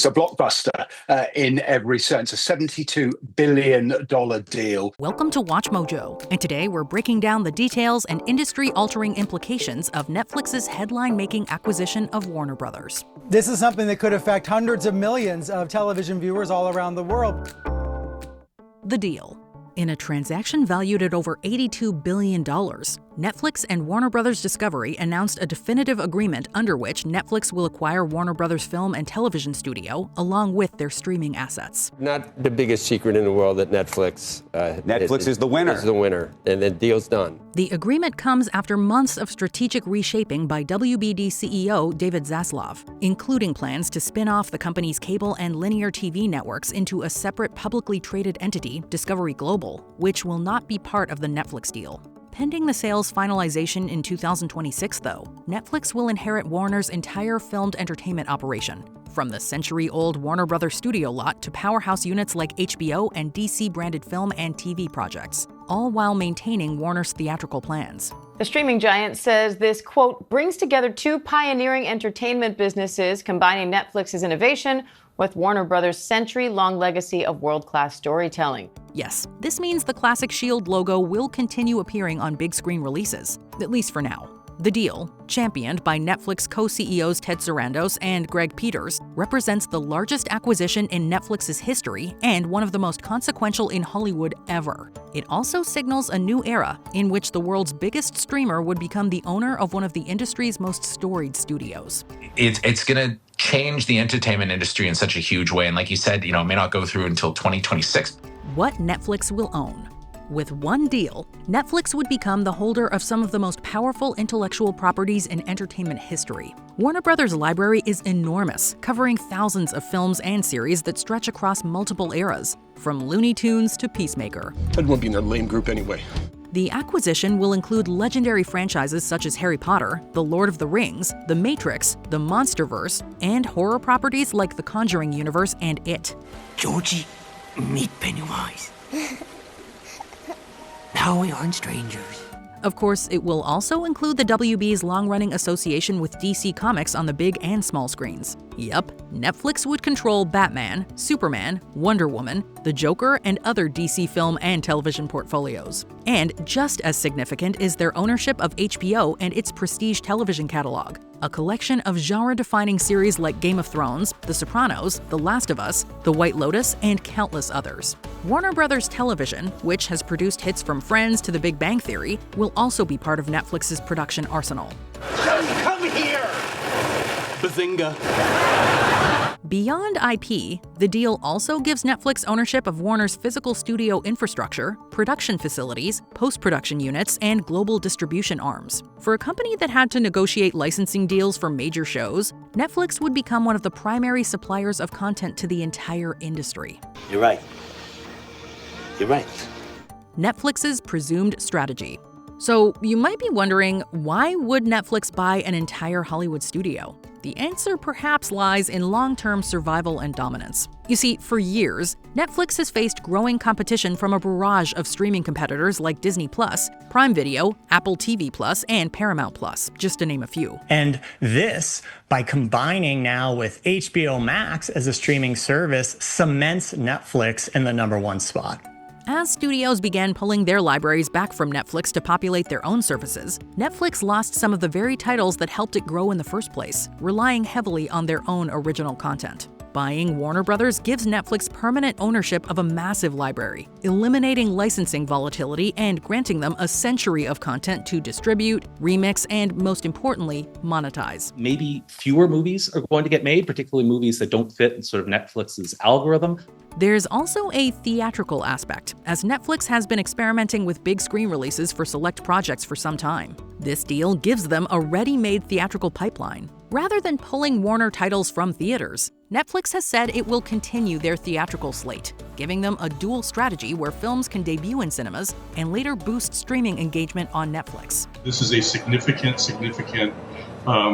It's a blockbuster in every sense, a $72 billion deal. Welcome to WatchMojo, and today we're breaking down the details and industry-altering implications of Netflix's headline-making acquisition of Warner Brothers. This is something that could affect hundreds of millions of television viewers all around the world. The deal. In a transaction valued at over $82 billion, Netflix and Warner Brothers Discovery announced a definitive agreement under which Netflix will acquire Warner Brothers Film and Television Studio, along with their streaming assets. Not the biggest secret in the world that Netflix is the winner. Is the winner, and the deal's done. The agreement comes after months of strategic reshaping by WBD CEO David Zaslav, including plans to spin off the company's cable and linear TV networks into a separate publicly traded entity, Discovery Global, which will not be part of the Netflix deal. Pending the sale's finalization in 2026, though, Netflix will inherit Warner's entire filmed entertainment operation, from the century-old Warner Brothers studio lot to powerhouse units like HBO and DC-branded film and TV projects, all while maintaining Warner's theatrical plans. The streaming giant says this, quote, brings together two pioneering entertainment businesses, combining Netflix's innovation with Warner Brothers' century-long legacy of world-class storytelling. Yes, this means the classic Shield logo will continue appearing on big-screen releases, at least for now. The deal, championed by Netflix co-CEOs Ted Sarandos and Greg Peters, represents the largest acquisition in Netflix's history and one of the most consequential in Hollywood ever. It also signals a new era in which the world's biggest streamer would become the owner of one of the industry's most storied studios. It's going to change the entertainment industry in such a huge way. And like you said, it may not go through until 2026. What Netflix will own. With one deal, Netflix would become the holder of some of the most powerful intellectual properties in entertainment history. Warner Brothers' library is enormous, covering thousands of films and series that stretch across multiple eras, from Looney Tunes to Peacemaker. I didn't want to be in that lame group anyway. The acquisition will include legendary franchises such as Harry Potter, The Lord of the Rings, The Matrix, The Monsterverse, and horror properties like The Conjuring universe and It. Georgie, meet Pennywise. Now we aren't strangers. Of course, it will also include the WB's long-running association with DC Comics on the big and small screens. Yup, Netflix would control Batman, Superman, Wonder Woman, the Joker, and other DC film and television portfolios. And just as significant is their ownership of HBO and its prestige television catalog, a collection of genre-defining series like Game of Thrones, The Sopranos, The Last of Us, The White Lotus, and countless others. Warner Brothers Television, which has produced hits from Friends to The Big Bang Theory, will also be part of Netflix's production arsenal. Come here! Bazinga. Beyond IP, the deal also gives Netflix ownership of Warner's physical studio infrastructure, production facilities, post-production units, and global distribution arms. For a company that had to negotiate licensing deals for major shows, Netflix would become one of the primary suppliers of content to the entire industry. You're right. You're right. Netflix's presumed strategy. So you might be wondering, why would Netflix buy an entire Hollywood studio? The answer perhaps lies in long-term survival and dominance. You see, for years, Netflix has faced growing competition from a barrage of streaming competitors like Disney+, Prime Video, Apple TV+, and Paramount+, just to name a few. And this, by combining now with HBO Max as a streaming service, cements Netflix in the #1 spot. As studios began pulling their libraries back from Netflix to populate their own services, Netflix lost some of the very titles that helped it grow in the first place, relying heavily on their own original content. Buying Warner Brothers gives Netflix permanent ownership of a massive library, eliminating licensing volatility and granting them a century of content to distribute, remix, and most importantly, monetize. Maybe fewer movies are going to get made, particularly movies that don't fit in sort of Netflix's algorithm. There's also a theatrical aspect, as Netflix has been experimenting with big screen releases for select projects for some time. This deal gives them a ready-made theatrical pipeline. Rather than pulling Warner titles from theaters, Netflix has said it will continue their theatrical slate, giving them a dual strategy where films can debut in cinemas and later boost streaming engagement on Netflix. This is a significant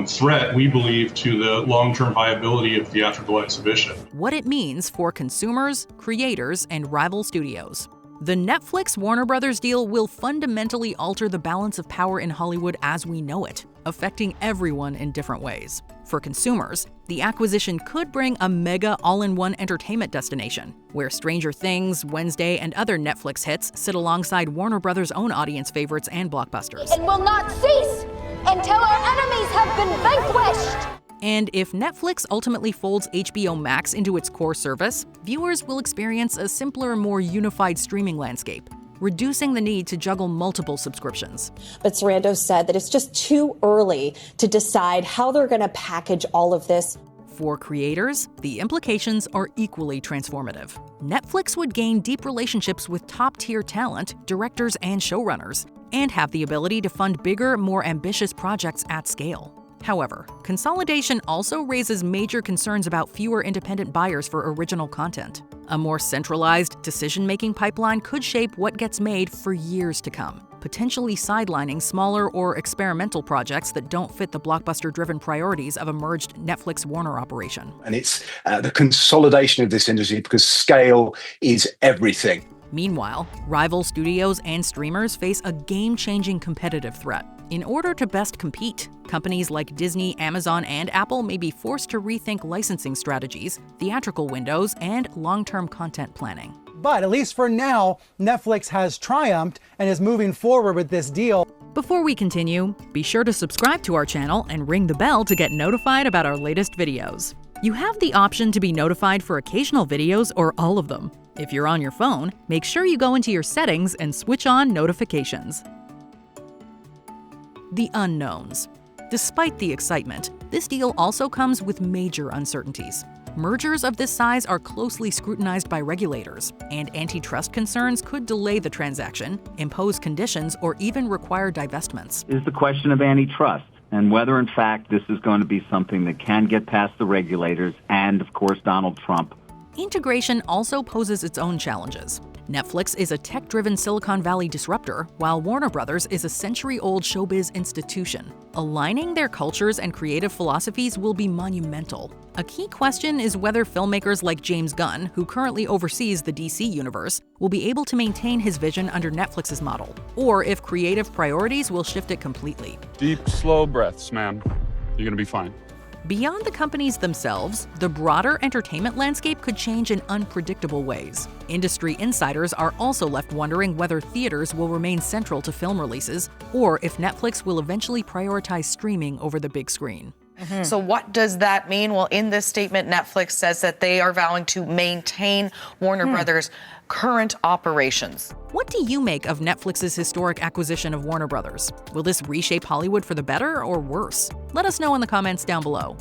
threat, we believe, to the long-term viability of theatrical exhibition. What it means for consumers, creators, and rival studios. The Netflix-Warner Brothers deal will fundamentally alter the balance of power in Hollywood as we know it. affecting everyone in different ways. For consumers, the acquisition could bring a mega all-in-one entertainment destination, where Stranger Things, Wednesday, and other Netflix hits sit alongside Warner Bros.' own audience favorites and blockbusters. And will not cease until our enemies have been vanquished! And if Netflix ultimately folds HBO Max into its core service, viewers will experience a simpler, more unified streaming landscape, reducing the need to juggle multiple subscriptions. But Sarando said that it's just too early to decide how they're going to package all of this. For creators, the implications are equally transformative. Netflix would gain deep relationships with top-tier talent, directors, and showrunners, and have the ability to fund bigger, more ambitious projects at scale. However, consolidation also raises major concerns about fewer independent buyers for original content. A more centralized, decision-making pipeline could shape what gets made for years to come, potentially sidelining smaller or experimental projects that don't fit the blockbuster-driven priorities of a merged Netflix-Warner operation. And it's the consolidation of this industry, because scale is everything. Meanwhile, rival studios and streamers face a game-changing competitive threat. In order to best compete, companies like Disney, Amazon, and Apple may be forced to rethink licensing strategies, theatrical windows, and long-term content planning. But at least for now, Netflix has triumphed and is moving forward with this deal. Before we continue, be sure to subscribe to our channel and ring the bell to get notified about our latest videos. You have the option to be notified for occasional videos or all of them. If you're on your phone, make sure you go into your settings and switch on notifications. The unknowns. Despite the excitement, this deal also comes with major uncertainties. Mergers of this size are closely scrutinized by regulators, and antitrust concerns could delay the transaction, impose conditions, or even require divestments. Is the question of antitrust and whether, in fact, this is going to be something that can get past the regulators and, of course, Donald Trump. Integration also poses its own challenges. Netflix is a tech-driven Silicon Valley disruptor, while Warner Bros. Is a century-old showbiz institution. Aligning their cultures and creative philosophies will be monumental. A key question is whether filmmakers like James Gunn, who currently oversees the DC universe, will be able to maintain his vision under Netflix's model, or if creative priorities will shift it completely. Deep, slow breaths, ma'am. You're gonna be fine. Beyond the companies themselves, the broader entertainment landscape could change in unpredictable ways. Industry insiders are also left wondering whether theaters will remain central to film releases, or if Netflix will eventually prioritize streaming over the big screen. So what does that mean? Well, in this statement, Netflix says that they are vowing to maintain Warner Brothers' current operations. What do you make of Netflix's historic acquisition of Warner Brothers? Will this reshape Hollywood for the better or worse? Let us know in the comments down below.